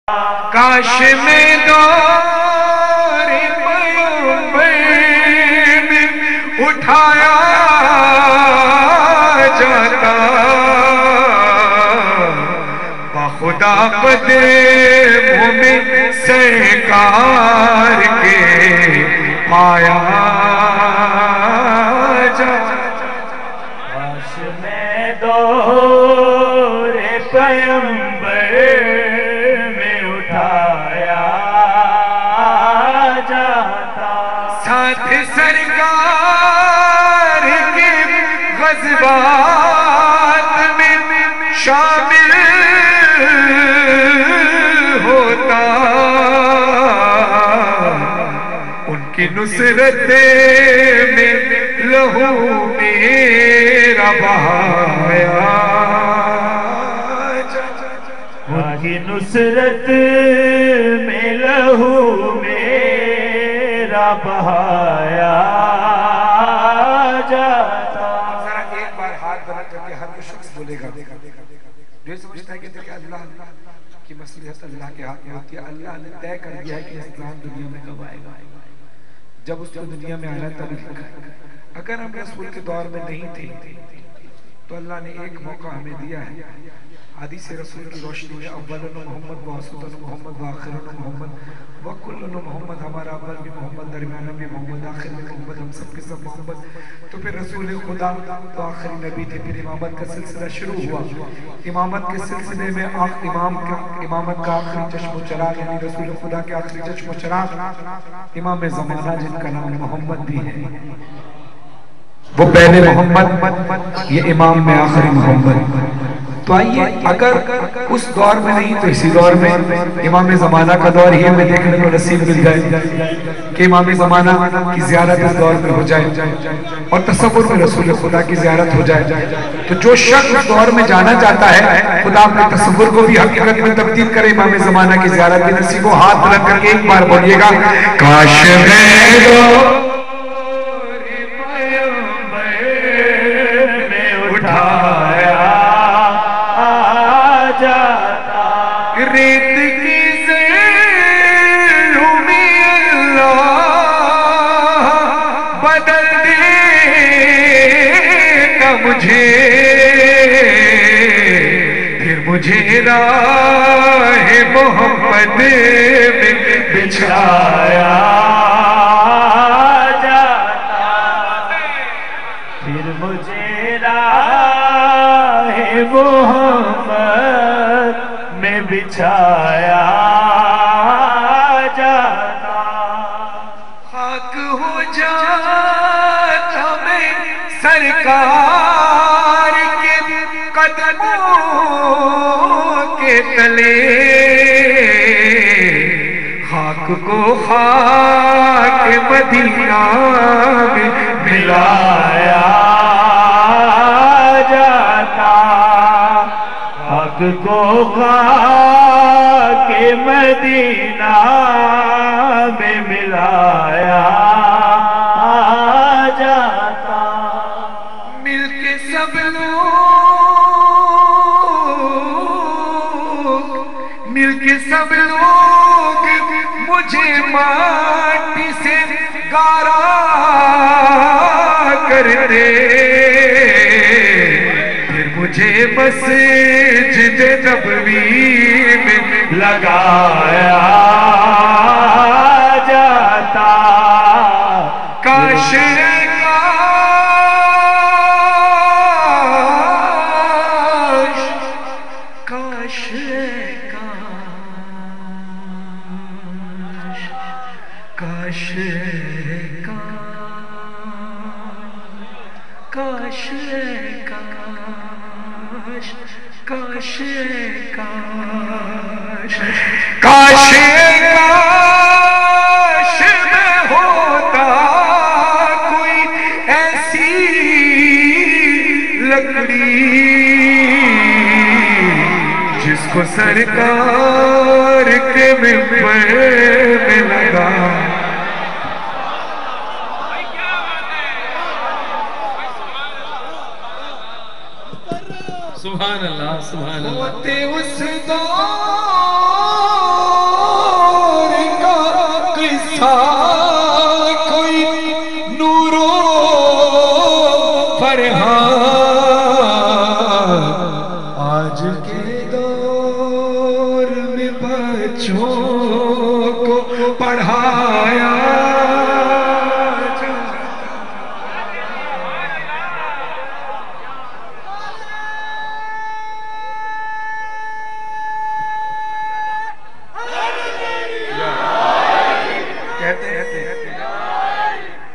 کاش میں دور پیغمبر میں اٹھایا جاتا، بخدا قدموں میں سرکار کے پایا جاتا۔ کاش میں دور پیغمبر میں اٹھایا جاتا، ساتھ سرکار کے غزوات میں شامل ہوتا، ان کی نصرت میں لہو میرا بہایا جاتا، ان کی نصرت میں لہو میرا بہایا جاتا۔ ذرا ایک بار ہاتھ بنا کر کے ہر کوئی شخص بولے گا جو سمجھتا ہے کہ اللہ کی مصلحت اللہ کے ہاتھ میں ہوتی ہے، اللہ نے طے کر دیا ہے کہ اسلام دنیا میں کب آئے گا، جب اس کو دنیا میں آنا تب لکھا ہے۔ اگر ہم رسول کے دور میں نہیں تھے تو اللہ نے ایک موقع ہمیں دیا ہے، حدیث رسول کی روشنی میں اولن محمد واسطن محمد وآخرن محمد وکلن محمد، ہمارا اول بھی محمد، درمیانہ بھی محمد، آخر بھی محمد، ہم سب کے سب محمد۔ تو پھر رسول خدا تو آخری نبی تھے، پھر امامت کا سلسلہ شروع ہوا۔ امامت کے سلسلے میں امامت کا آخری چشم و چراغ یعنی رسول خدا کے آخری چشم و چراغ امام زمانہ جن کا نام محمد بھی ہے، وہ پہلے محمد، یہ امام میں آخری محمد۔ تو آئیے اگر اس دور میں نہیں تو اسی دور میں امام زمانہ کا دور ہی ہمیں دیکھنے کو نصیب مل جائے کہ امام زمانہ کی زیارت اس دور میں ہو جائے اور تصور میں رسول خدا کی زیارت ہو جائے، تو جو شخص اس دور میں جانا چاہتا ہے خدا اپنے تصور کو بھی حقیقت میں تبدیل کرے، امام زمانہ کی زیارت کی نصیب ہو۔ ہاتھ بلند کر کے ایک بار بولیے گا، کاش ریت کی زیروں میں اللہ بدل دیتا مجھے، پھر مجھے راہ محمد میں بچھایا جاتا، پھر مجھے راہ محمد میں بچھایا جاتا۔ خاک ہو جاتا میں سرکار کے قدموں کے تلے، خاک کو خاک مدینہ میں ملایا جاتا، خاک کو خاک مدینہ میں ملایا جاتا، مل کے سب لوگ مجھے ماٹی سے گارا کرتے، پھر مجھے مسجد نبوی میں لگایا جاتا، کاش کاش میں ہوتا کوئی ایسی لکڑی جس کو سرکار کے ممبر میں لگا۔ سبحان اللہ سبحان اللہ۔ ہوتے اس دور بچوں کو پڑھایا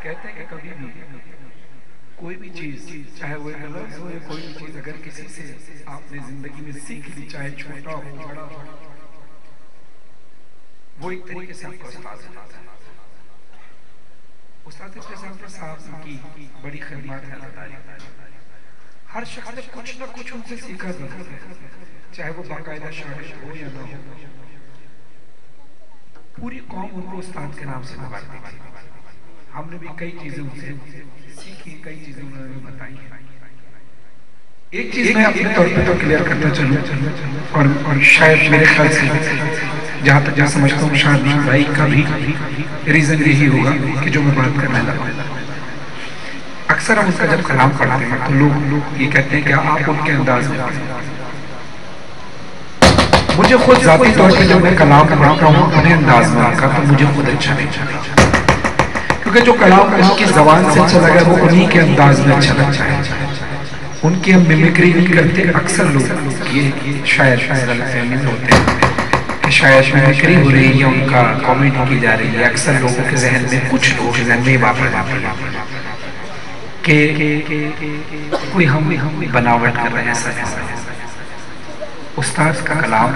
کہتے ہیں کہ کبھی بھی کوئی بھی چیز چاہے وہ ایک لفظ ہو یا کوئی بھی چیز اگر کسی سے آپ نے زندگی میں سیکھ لی چاہے چھوٹا ہو بڑا ہو وہ ایک طریقے سے آپ کو استاد بناتا ہے. استاد صاحب کی بڑی خدمات ہے اللہ تعالیٰ. ہر شخص نے کچھ نہ کچھ ان سے سیکھا تھا چاہے وہ باقاعدہ شاعر ہو یا نہ ہو. پوری قوم ان کو استاد کے نام سے پکارتی تھی. ہم نے بھی کئی چیزیں ان سے سیکھی کئی چیزیں انہوں نے بتائی ہیں. ایک چیز میں اپنے طور پہ تو کلیئر کرتا چلوں اور شاید میرے خیال سے جہاں تک جہاں سمجھتا ہوں شادی بھائی کا بھی ریزن یہی ہوگا کہ جو میں بات کرنے لگا. اکثر ہم ان کا جب کلام پڑھتے ہیں تو لوگ یہ کہتے ہیں کہ آپ ان کے انداز میں پڑھیں. مجھے خود ذاتی طور پہ جب میں کلام پڑھتا ہوں انہیں انداز میں آکا تو مجھے خود اچھا نہیں چاہتا کیونکہ جو کلام ان کی زبان سے اچھا لگا وہ انہی کے انداز میں اچھا لگتا ہے. ان کی ہم میمیکری نہیں کرتے. اکثر لوگ یہ شاید غلط فہمی میں ہوتے ہیں کہ شاید میمیکری ہو رہی ہے یا ان کا کامیڈی کی جا رہی ہے. اکثر لوگوں کے ذہن میں کچھ لوگوں کے ذہن میں یہ بات ہے کہ کوئی ہم بناوٹ کر رہے ہیں. استاد کا کلام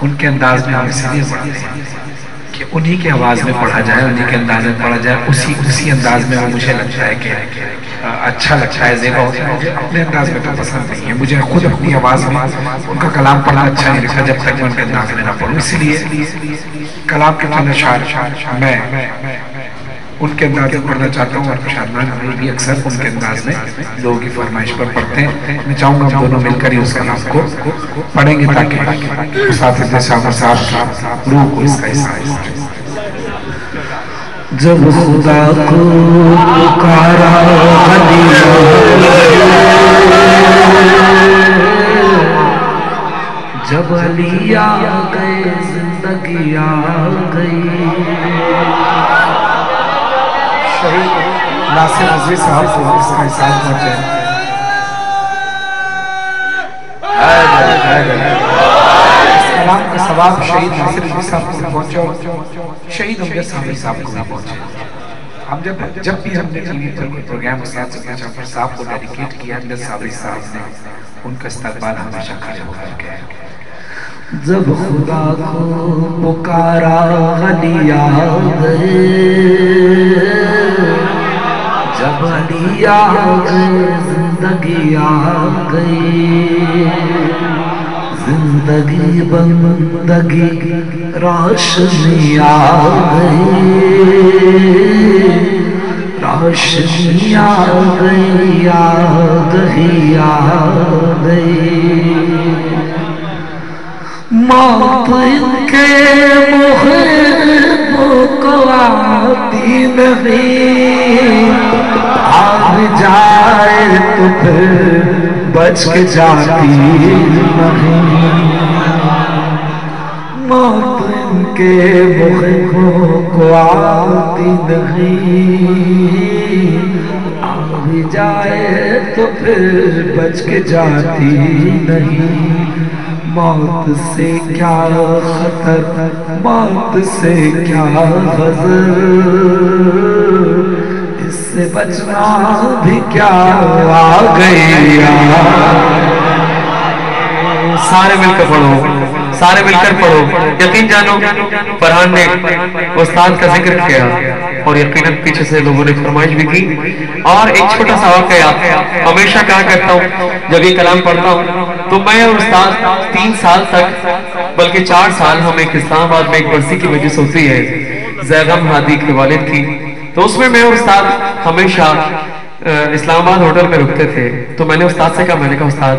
ان کے انداز میں ہم اس لیے پڑھتے ہیں کہ انہی کے آواز میں پڑھا جائے انہی کے انداز میں پڑھا جائے. اسی انداز میں مجھے لگتا ہے کہ اچھا لگتا ہے زیبا ہوتا ہے. اپنے انداز میں تو پسند نہیں ہے. مجھے خود اپنی آواز میں ان کا کلام پڑھنا اچھا نہیں لگتا جب تک میں ان کے انداز میں نہ پڑھوں. اس لیے کلام کے چند اشعار میں ان کے انداز میں پڑھنا چاہتا ہوں اور شادمان بھی اکثر ان کے انداز میں لوگوں کی فرمائش پر پڑھتے ہیں. میں چاہوں گا ہم دونوں مل کر ہی اس کلام کو پڑھیں گے تاکہ مسافر صاحب روح کو اس کا احساس ہو. جب خدا کو پکارا جب علی آ گئے زندگی آ گئی. شہید ناصر رضوی صاحب کو اس کا احساس پہنچے. اس کلام کا ثواب شہید ناصر رضوی صاحب کو پہنچے شہید امجد صاحب صاحب کو بھی پہنچے. ہم جب بھی ہم نے پروگرام استاد جعفر صاحب کو ڈیڈیکیٹ کیا امجد صاحب نے ان کا استقبال ہمیشہ کھڑے ہو کر کے جب خدا کو پکارا علی آ گئے جب علی آ گئے زندگی آ گئی. زندگی بندگی روشنی آ گئی روشنی آ گئی آگہی آ گئی. موت ان کے محبوں کو آتی نہیں. آگ جائے تو پھر بچ کے جاتی نہیں. موت ان کے محبوں کو آتی نہیں. آگ جائے تو پھر بچ کے جاتی نہیں. موت سے کیا خطر موت سے کیا غضب اس سے بچنا بھی کیا آ گیا. سارے مل کر پڑھو سارے مل کر پڑھو. یقین جانو فرحان نے استاد کا ذکر کیا اور یقیناً پیچھے سے لوگوں نے فرمائش بھی کی. اور ایک چھوٹا سا واقعہ ہمیشہ کہا کرتا ہوں جب یہ کلام پڑھتا ہوں تو میں اور استاد 3 سال تک بلکہ 4 سال ہم ایک اسلام آباد میں ایک برسی کی مجلس ہوتی ہے زیغم ہادی کے والد کی. تو اس میں میں اور استاد ہمیشہ اسلام آباد ہوٹل میں رکتے تھے. تو میں نے استاد سے کہا استاد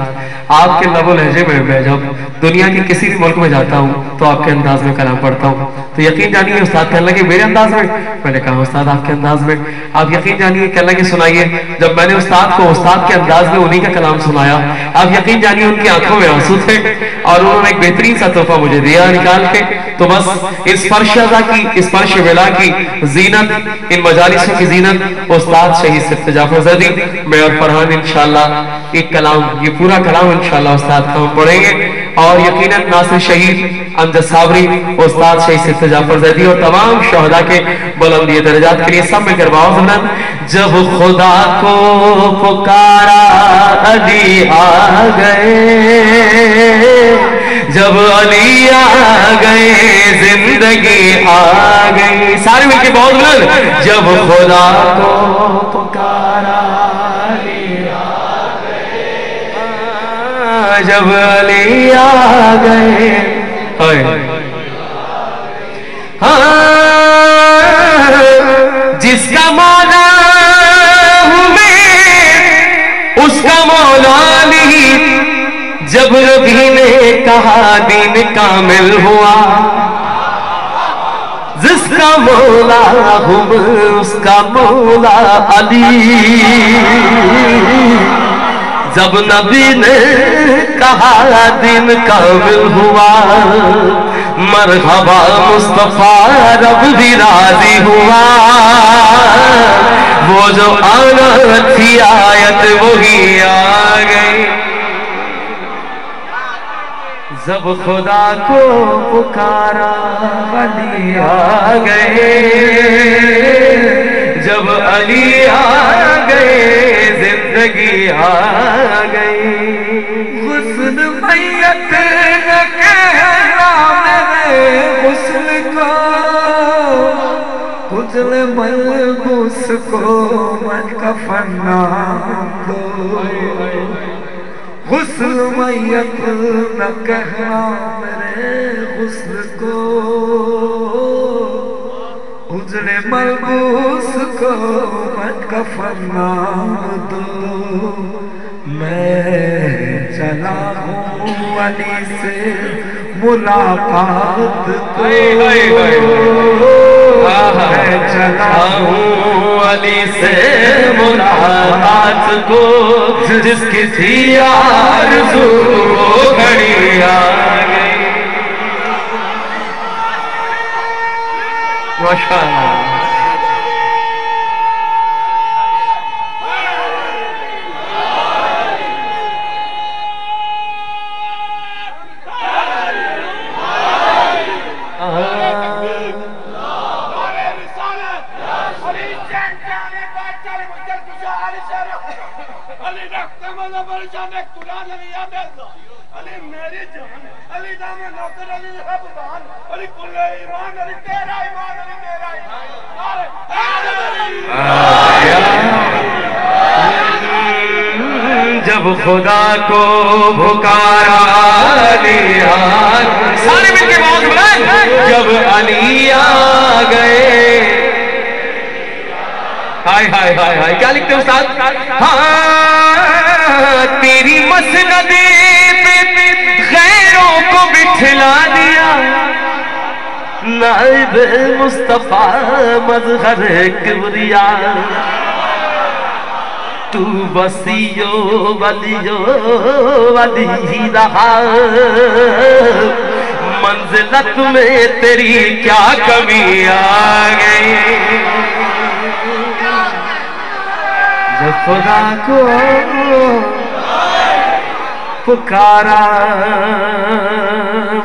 آپ کے لب و لہجے میں جب دنیا کے کسی بھی ملک میں جاتا ہوں تو آپ کے انداز میں کلام پڑھتا ہوں. تو یقین جانیے استاد کہنے لگے میرے انداز میں. میں نے کہا استاد آپ کے انداز میں. آپ یقین جانیے کہنے لگے سنائیے. جب میں نے استاد کو استاد کے انداز میں انہی کا کلام سنایا, آپ یقین جانیے ان کی آنکھوں میں آنسو تھے اور انہوں نے ایک بہترین سا تحفہ مجھے دیا نکال کے. تو بس اس فرش ازا کی, اس فرش ولا کی زینت, ان مجالسوں کی زینت استاد شہید صفت جعفر زیدی, میں اور فرحان انشاءاللہ ایک کلام, یہ پورا کلام انشاءاللہ استاد کا ہم پڑھیں گے. اور یقیناً ناصر شہید امجد صابری, استاد شہید صفت جعفر زیدی اور تمام شہداء کے بلندی درجات کے لیے سب مل کر باؤ زمن. جب خدا کو پکارا علی آ گئے, جب علی آ گئے زندگی آ گئی. سارے مل کے بہت بلند. جب خدا کو پکارا علی آ گئے, جب علی آ گئے, جس کا مولا ہوں میں اس کا مولا نہیں. جب نبی نے کہا دین کامل ہوا, جس کا مولا ہوں اس کا مولا علی. جب نبی نے کہا دین کامل ہوا, مرحبا مصطفیٰ رب بھی راضی ہوا. وہ جو آنا تھی آیت وہی آ گئی. جب خدا کو پکارا علی آ گئے, جب علی آ گئے زندگی آ گئی. غسل میت نہ کہنا میرے غسل کو, غسل ملبوس کو من کفن نہ دو. غسل میت نہ کہنا میرے غسل کو, غسل ملبوس کو من کفن نہ دو. میں چلا ہوں علی سے ملاقات کو, میں چلا ہوں علی سے ملاقات کو. جس کی تھی آرزو وہ گھڑی آ گئی. ماشاءاللہ. جب خدا کو پکارا علی آ گئے, سارے مل کے بہت بلند. جب علی آ گئے, ہائے ہائے ہائے ہائے, کیا لکھتے استاد؟ ہاں تیری مسند پہ غیروں کو بٹھلا دیا, نائب مصطفیٰ مظہر کبریا. تو وسیو ولیو ولی ہی رہا, منزلت میں تیری کیا کمی آ گئی. جب خدا کو پکارا,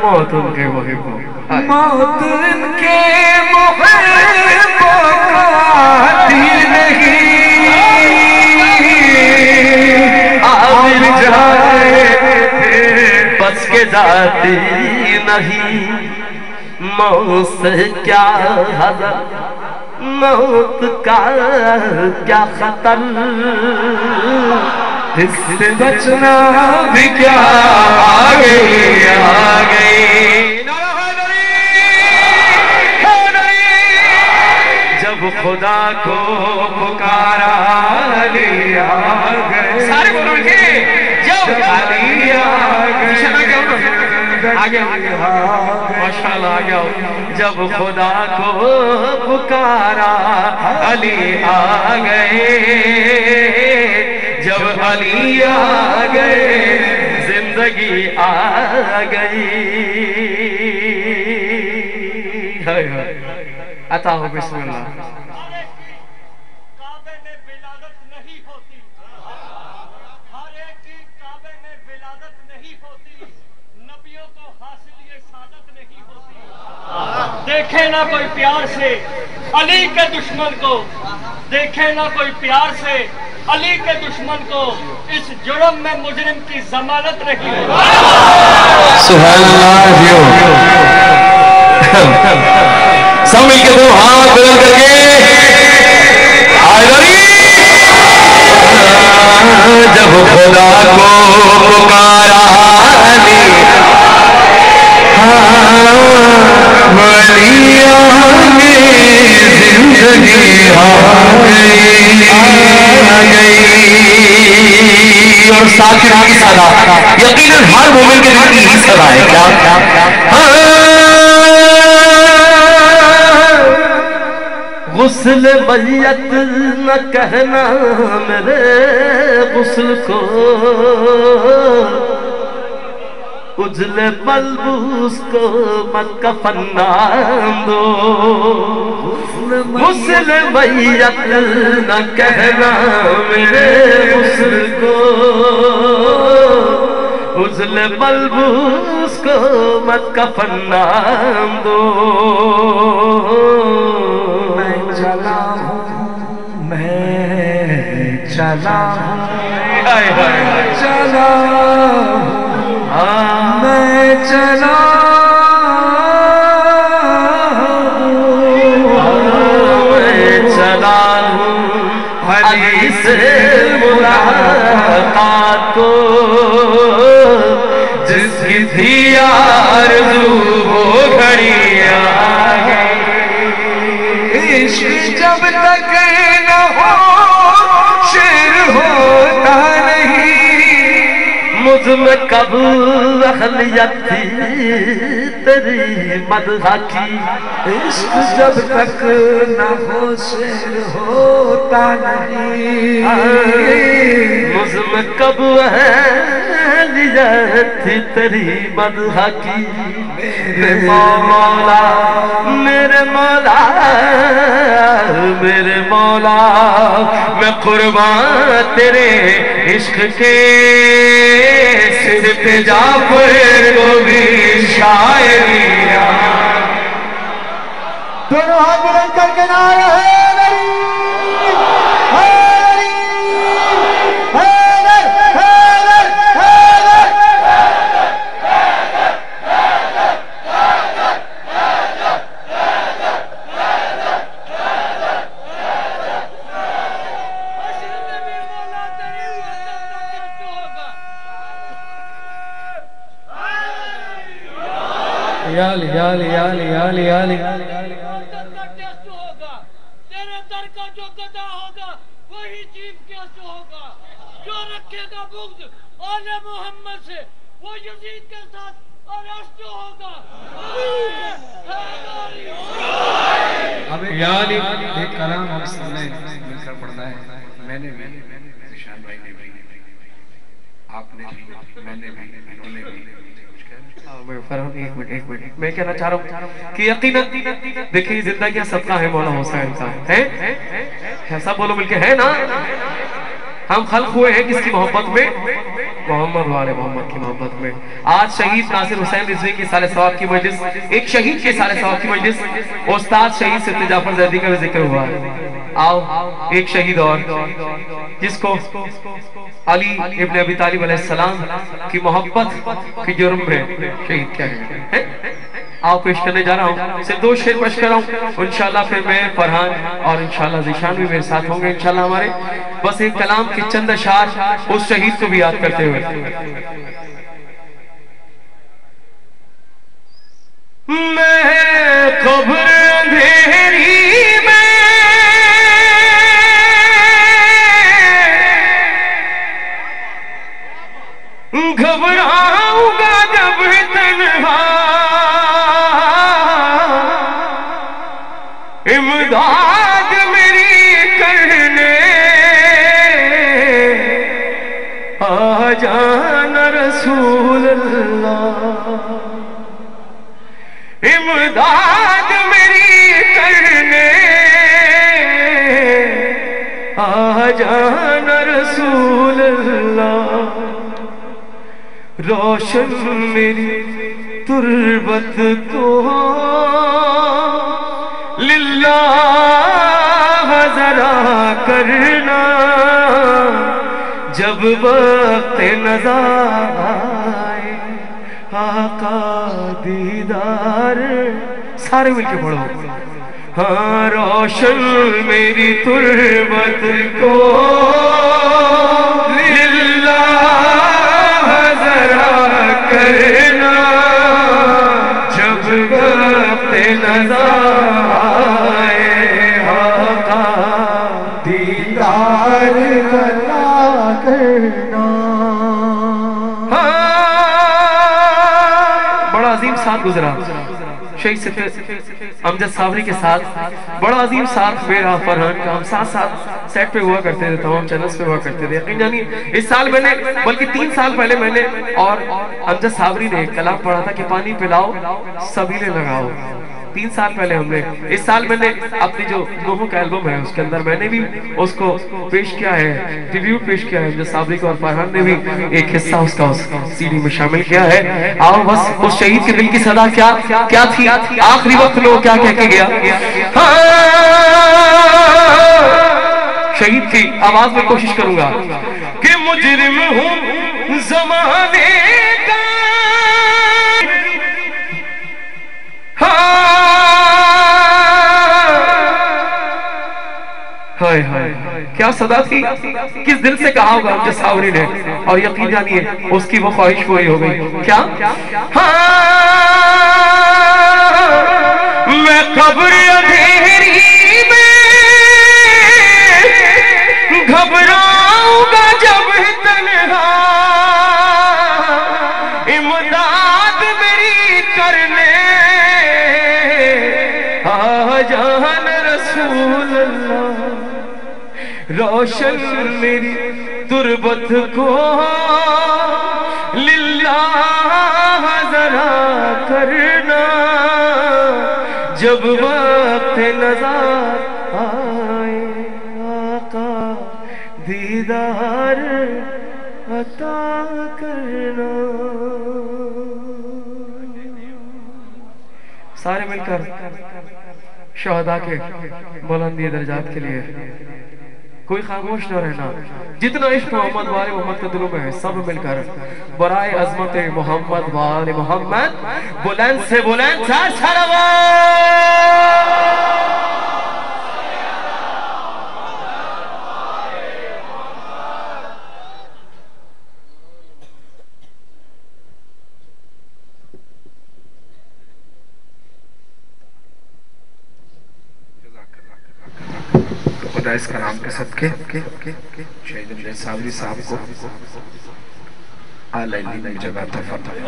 موت ان کے محبوں, موت ان کے محبوں کا دل نہیں, آمر جائے بچ کے جاتی نہیں. موت سے کیا حذر, موت کا کیا خطر, اس سے بچنا بھی کیا آ گئی آ گئی. جب خدا کو پکارا علی آ گئے, سارے بولو کے جب علی آ گئے, آگے ماشاءاللہ آ گیا جب خدا کو پکارا علی آ گئے جب علی آ گئے زندگی آ گئی عطا ہو بسم اللہ دیکھے نہ کوئی پیار سے علی کے دشمن کو دیکھے نہ کوئی پیار سے علی کے دشمن کو اس جرم میں مجرم کی ضمانت نہیں ہوتی سبحان اللہ سب مل کے دو ہاتھ بلند کر کے جب خدا کو پکارا علی زندگی آ گئی اور ساتھ کی صدا یقیناً ہر مومن کے دل کی ہی صدا ہے کیا غسل میت نہ کہنا میرے غسل کو اجل بلبوس کو مت کفن نام دو غسل میت نہ کہنا میرے غسل کو اجل بلبوس کو مت کفن نام دو میں چلا ہوں چلا میں چلا ہوں علی سے ملاقات کو جس کی تھی آرزو وہ گھڑی آ گئی عشق جب تک نہ ہو شعر ہوتا مجھ میں کب اخلیت تھی تیری مدح کی عشق جب تک نہ ہو شعر ہوتا نہیں مجھ میں کب اخلیت تھی تیری مدح کی میرے مولا میرے مولا میرے مولا میں قربان تیرے عشق کے صرف جعفر کو بھی شاعری دونوں ہاتھ بلند کر کے نعرہ تیرے در کا جو گدا ہوگا وہی چیف گیسٹ ہوگا جو رکھے گا بغض آل محمد سے وہ یزید کے ساتھ ارسٹ ہوگا یا علی ایک کلام ہم سب نے مل کر پڑھنا ہے میں نے بھی نشان بھائی نے بھی آپ نے بھی میں نے بھی انہوں نے بھی میں کہنا چاہ رہا ہوں کہ یقیناً دیکھیں زندگیاں صدقہ ہے مولا حسین کا ہے سب بولو مل کے ہے نا ہم خلق ہوئے ہیں کس کی محبت میں محمد والے محمد کی محبت میں آج شہید ناصر حسین رضوی کی سال ثواب کی مجلس ایک شہید کے سال ثواب کی مجلس استاد شہید سید جعفر زیدی کا بھی ذکر ہوا آؤ ایک شہید اور جس کو علی ابن ابی طالب علیہ السلام کی محبت کی جرم میں شہید کیا ہے آؤ پیش کرنے جا رہا ہوں صرف دو شعر پیش کر رہا ہوں انشاءاللہ پھر میں فرحان اور انشاءاللہ ذیشان بھی میرے ساتھ ہوں گے انشاءاللہ ہمارے بس ایک کلام کی چند اشعار اس شہید کو بھی یاد کرتے ہوئے میں قبر اندھیری میں گھبراؤں گا جب تنہائی امداد میری کرنے آ جانا رسول اللہ، امداد میری کرنے آ جانا رسول اللہ، روشن میری تربت کو للہ ذرا کرنا، جب وقت نظر آئے آقا دیدار، سارے مل کے پڑھو، ہاں روشن میری تربت کو للہ ذرا کرنا، جب وقت نظر آئے آقا دیدار کرنا۔ بڑا عظیم ساتھ گزرا شہید سفیر امجد صابری کے ساتھ، بڑا عظیم ساتھ میرا فرحان کا، ہم ساتھ ساتھ سیٹ پہ ہوا کرتے تھے، تمام چینلز پہ ہوا کرتے تھے۔ یقین جانی اس سال میں نے، بلکہ 3 سال پہلے میں نے اور امجد صابری نے ایک کلام پڑھا تھا کہ پانی پلاؤ سبیلے لگاؤ، 3 سال پہلے ہم نے۔ اس سال میں نے اپنی جو نوحوں کا البم ہے اس کے اندر میں نے بھی اس کو پیش کیا ہے، ریویو پیش کیا ہے، امجد صابری کو، اور فرحان نے بھی ایک حصہ اس کا اس سی ڈی میں شامل کیا ہے۔ آؤ بس اس شہید کے دل کی صدا کیا تھی، آخری وقت میں وہ کیا کہہ کے گیا، شہید کی آواز میں کوشش کروں گا کہ مجرم ہوں زمانے کا، ہائے ہائے کیا صدا تھی، کس دل سے کہا ہوگا امجد صابری نے، اور یقین جانیے اس کی وہ خواہش پوری ہو گئی۔ کیا میں قبر اندھیری میں گھبراؤں گا جب تنہا، امداد میری کرنے آ جانا رسول اللہ، روشن میری تربت کو للہ ذرا کرنا، جب وقت نظر آئے آقا دیدار عطا کرنا۔ سارے مل کر شہداء کے بلندی درجات کے لیے کوئی خاموش نہ رہنا، جتنا عشق محمد وال محمد کے دلوں میں ہے سب مل کر برائے عظمت محمد وال محمد بلند سے بلند خدا اس کلام کے صدقے شہید امجد صابری صاحب کو اعلی علم میں جگہ عطا فرمائے۔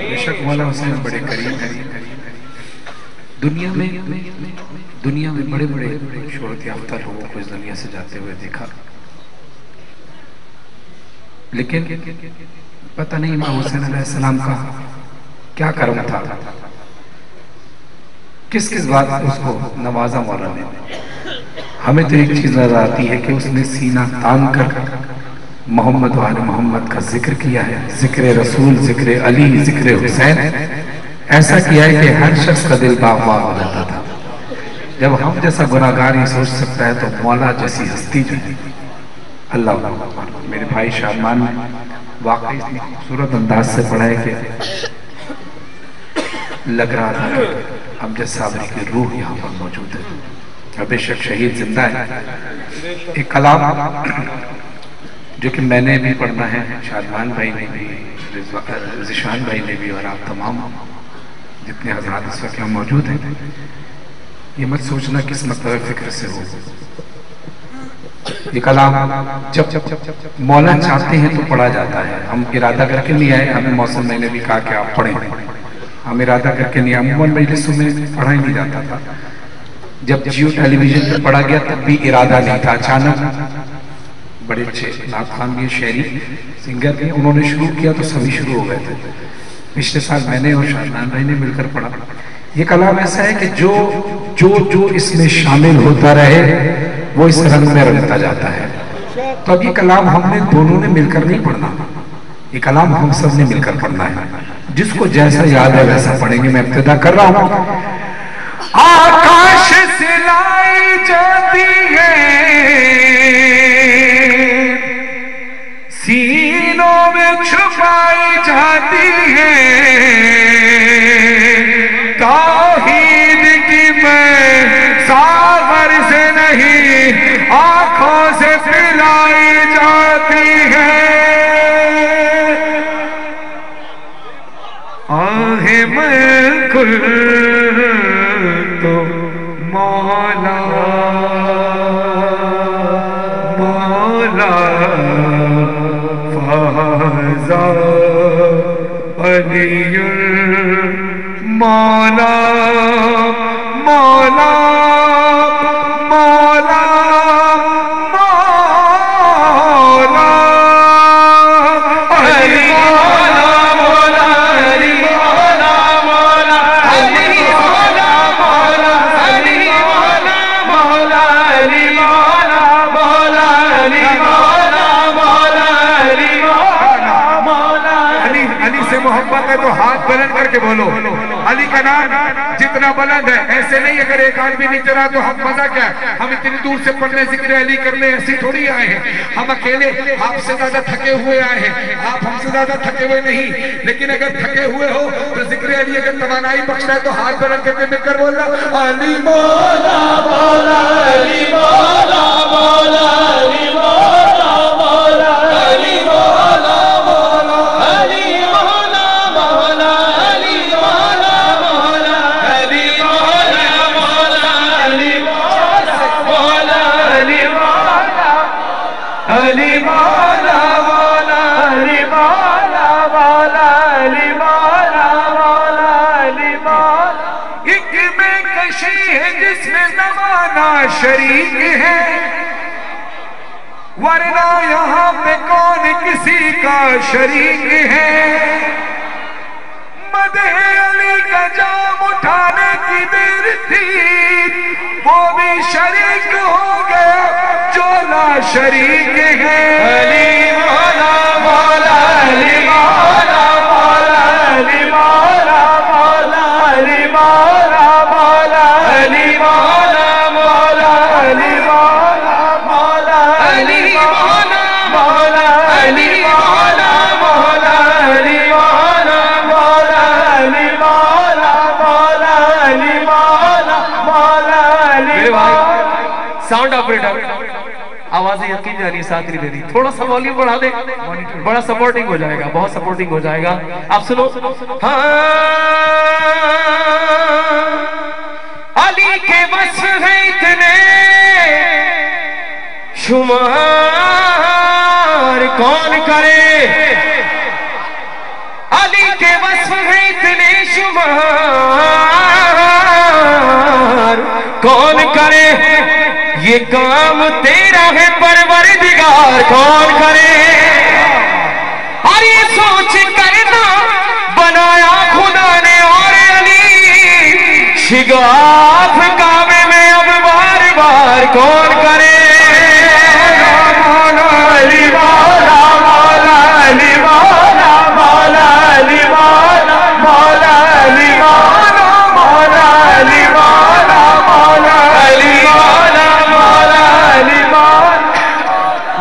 بے شک مولا حسین بڑے کریم ہیں، دنیا میں بڑے بڑے شہرت یافتہ لوگوں کو اس دنیا سے جاتے ہوئے دیکھا، لیکن پتہ نہیں امام حسین علیہ السلام کا کیا کرم تھا، کس بات اس کو نوازا مولا نے۔ ہمیں تو ایک چیز نظر آتی ہے کہ اس نے سینہ تان کر محمد وآل محمد کا ذکر کیا ہے، ذکر رسول، ذکر علی، ذکر حسین ایسا کیا ہے کہ ہر شخص کا دل باغ باغ ہو جاتا تھا۔ جب ہم جیسا گناہگار یہ سوچ سکتا ہے تو مولا جیسی ہستی جو ہے، اللہ میرے بھائی شادمان نے واقعی اتنی خوبصورت انداز سے پڑھا ہے کہ لگ رہا تھا کہ امجد صابری کی روح یہاں پر موجود ہے، بے شک شہید زندہ ہے۔ ایک کلام جو کہ میں نے بھی پڑھنا ہے، شادمان بھائی نے بھی، ذیشان بھائی نے بھی، اور آپ تمام جتنے حضرات اس وقت یہاں موجود ہیں، یہ مت سوچنا کس مطلب فکر سے ہو۔ یہ کلام جب مولا چاہتے ہیں تو پڑھا جاتا ہے، ہم ارادہ کر کے نہیں آئے، ہمیں موسم میں نے بھی کہا کہ آپ پڑھیں، ہم ارادہ کر کے نہیں، عموماً مجلسوں میں پڑھا ہی نہیں جاتا تھا، جب جیو ٹیلی ویژن پہ پڑھا گیا تب بھی ارادہ نہیں تھا. اچانک بڑے اچھے نعت خان بھی شاعری سنگر بھی انہوں نے شروع کیا تو سبھی شروع ہو گئے تھے. پچھلے سال میں نے اور شادمان بھائی نے مل کر پڑھا. یہ کلام ایسا ہے کہ جو اس میں شامل ہوتا رہے وہ اس رنگ میں رنگتا جاتا ہے. تو اب یہ کلام ہم نے دونوں نے مل کر نہیں پڑھنا, یہ کلام ہم سب نے مل کر پڑھنا ہے. جس کو جیسا یاد ہے ویسا پڑھیں گے. میں ابتدا کر رہا ہوں. آکاش سے لائی جاتی ہے سینوں میں چھپائی جاتی ہے توحید کی میں ساغر سے نہیں آنکھوں سے پلائی جاتی ہے. آہ ملکل تو مولا مولا فازا علی مولا مولا مولا مولا علی مولا مولا علی مولا مولا علی مولا مولا علی مولا مولا علی مولا مولا علی مولا مولا علی مولا مولا. علی سے محبت ہے تو ہاتھ بلند کر کے بولو. علی کا نام جتنا بلند ہے ایسے نہیں. اگر ایک آدمی نہیں چلا تو ہم مزہ کیا ہے. ہم اتنی دور سے پڑھنے ذکر علی کرنے ایسی تھوڑی آئے ہیں. ہم اکیلے آپ سے زیادہ تھکے ہوئے آئے ہیں. آپ ہم سے زیادہ تھکے ہوئے نہیں. لیکن اگر تھکے ہوئے ہو تو ذکر علی اگر توانائی بخشنا ہے تو ہاتھ بلند کر کے مل کر بولنا علی مولا مولا علی مولا مولا علی مولا مولا علی مولا مولا علی مولا مولا علی مولا مولا علی مولا مولا علی مولا مولا علی مولا علی مولا مولا علی مولا مولا علی مولا مولا علی مولا. ایک میں کشی ہے جس میں زمانہ شریک ہے ورنہ یہاں پہ کون کسی کا شریک ہے. مدح علی کا جام اٹھانے کی دیر تھی وہ بھی شریک ہو گیا جو لا شریک ہے. علی مولا مولا علی مولا مولا علی مولا مولا علی مولا مولا علی مولا مولا علی مولا مولا علی مولا مولا علی مولا مولا علی مولا مولا علی مولا مولا علی مولا مولا علی مولا. ساؤنڈ آپریٹر آوازیں یقین جانی ساتھ نہیں دے رہی. تھوڑا سا والیوم بڑھا دے, بڑا سپورٹنگ ہو جائے گا, بہت سپورٹنگ ہو جائے گا. آپ سنو. علی کے وصف ہیں اتنے شمار کون کرے. علی کے وصف ہیں اتنے شمار کون کرے. یہ کام تیرا ہے پروردگار کون کرے. اور یہ سوچ کرنا بنایا خدا نے اور علی شگاف کعبے میں اب بار بار کون کرے. مولا علی مولا مولا علی مولا مولا علی مولا مولا علی مولا مولا علی مولا مولا علی مولا مولا علی مولا.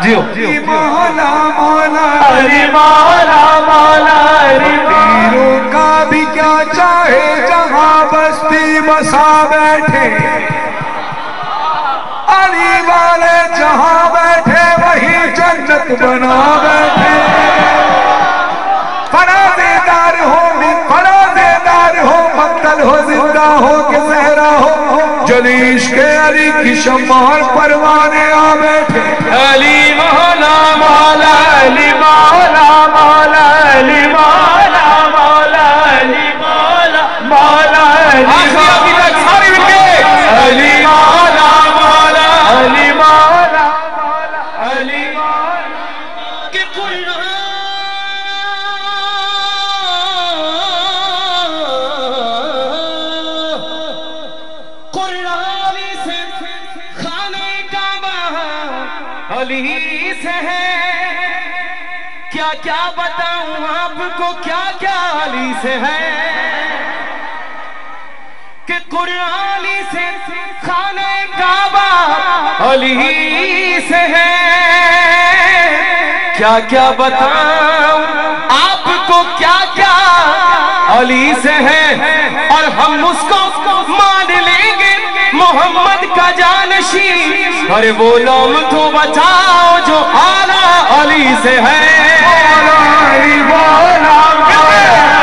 جیو مولا مولا علی مولا مولا علی. پیروں کا بھی کیا چاہے جہاں بستی بسا بیٹھے علی والے جہاں بیٹھے وہی جنت بنا بیٹھے. فرازیدار ہو مقتل ہو زندہ ہو کہ زہرا ہو جلیش کے علی کی شمار پروانے آ بیٹھے. علی مولا مولا علی مولا مولا علی مولا مولا علی مولا مولا علی. علی علی سے ہے، کیا کیا بتاؤں آپ کو کیا کیا علی سے ہے، کہ قرآن علی سے، خانہ کعبہ علی سے ہے، کیا کیا بتاؤں آپ کو کیا کیا علی سے ہے، اور ہم اس کو مان لیں گے محمد کا جانشین، اور وہ نام تو بچاؤ جو اعلیٰ علی سے ہے، علی مولا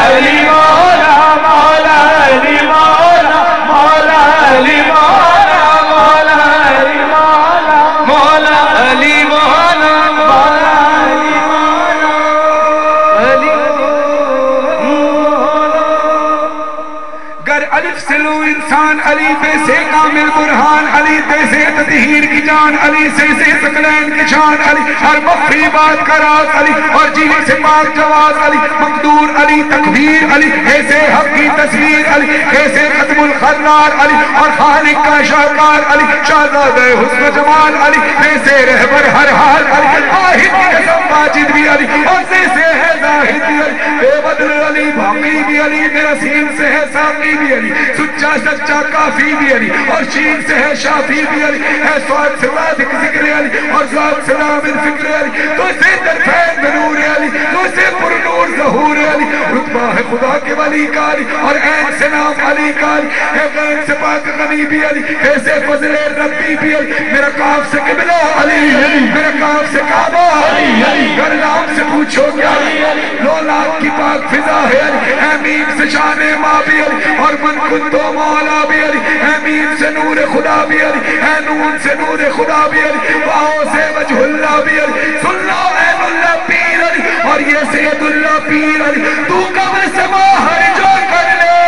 علی مولا مولا علی مولا مولا علی مولا مولا علی مولا مولا علی مولا مولا علی گر الف سے لو انسان علی پہ سے کامل برہان علی پہ سے تطہیر کی جان علی سے ثقلین کی شان علی ہر مخفی بات کا راز علی اور جینے سے پاک جواز علی مقدور علی تقدیر علی ایسے حق کی تصویر علی ایسے ختم الخرار علی اور خالق کا شاہکار علی شہزادہ حسن و جمال علی ایسے رہبر ہر حال علی آہد کی قسم واجد بھی علی اور سے ہے زاہد بھی علی بے بدل علی باقی بھی علی میرا سین سے ہے ساقی بھی علی سچا سچا کافی بھی علی اور شین سے ہے شافی بھی علی ہے سواد سے وادک ذکر علی اور ذات سے نامن فکر علی تو سے درفین بنور علی تو سے پر نور ظہور علی رتبہ ہے خدا کے ولی کا علی اور عین سے نام علی کا علی ہے غیر سے پاک غنی بھی علی ایسے فضل ربی بھی علی میرا کاف سے قبلہ علی میرا کاف سے کعبہ علی گر نام سے پوچھو کیا علی لو لاکھ کی پاک فضا ہے علی امین سے شان ماں بھی علی اور من کن تو مولا بھی علی امین سے نور خدا بھی علی اے نون سے نور خدا بھی علی واؤ سے وجہ اللہ بھی علی سن لو عین اللہ پیر علی اور یہ سید اللہ پیر علی تو قبر سے باہر جو کر لے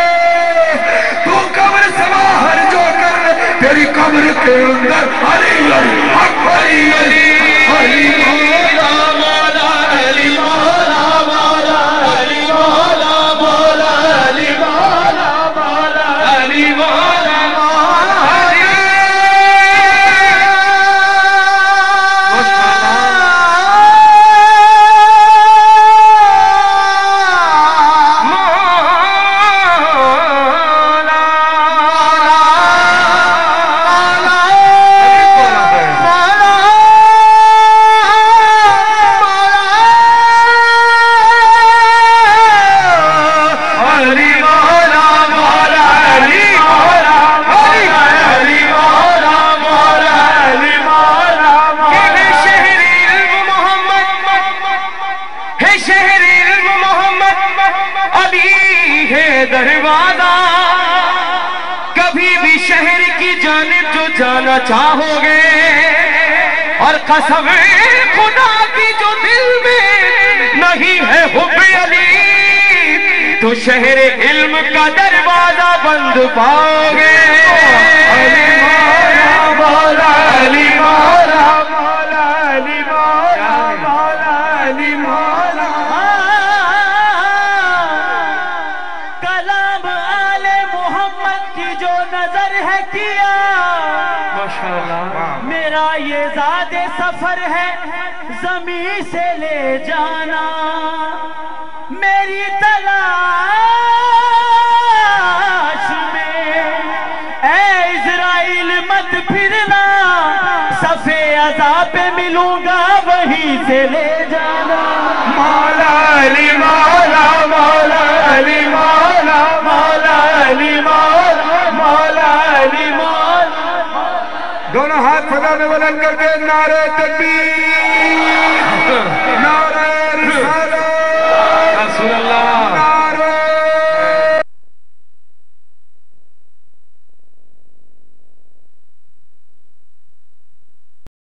تو قبر سے باہر جو کر لے تیری قبر کے اندر علی علی حق علی علی علی مولا مولا علی مولا مولا علی مولا مولا علی مولا مولا علی مولا چاہو گے اور قسم خدا کی جو دل میں نہیں ہے حب علی تو شہر علم کا دروازہ بند پاؤ گے علی مولا مولا علی مولا مولا علی مولا مولا علی مولا کلام آل محمد کی جو نظر ہے کیا میرا یہ زاد سفر ہے زمین سے لے جانا میری تلاش میں اے اسرائیل مت پھرنا صفے عذاب پہ ملوں گا وہیں سے لے جانا مولا علی مولا مولا علی مولا مولا علی مولا مولا علی مولا دونوں ہاتھ فضا میں بلند کر کے نعرہ تکبیر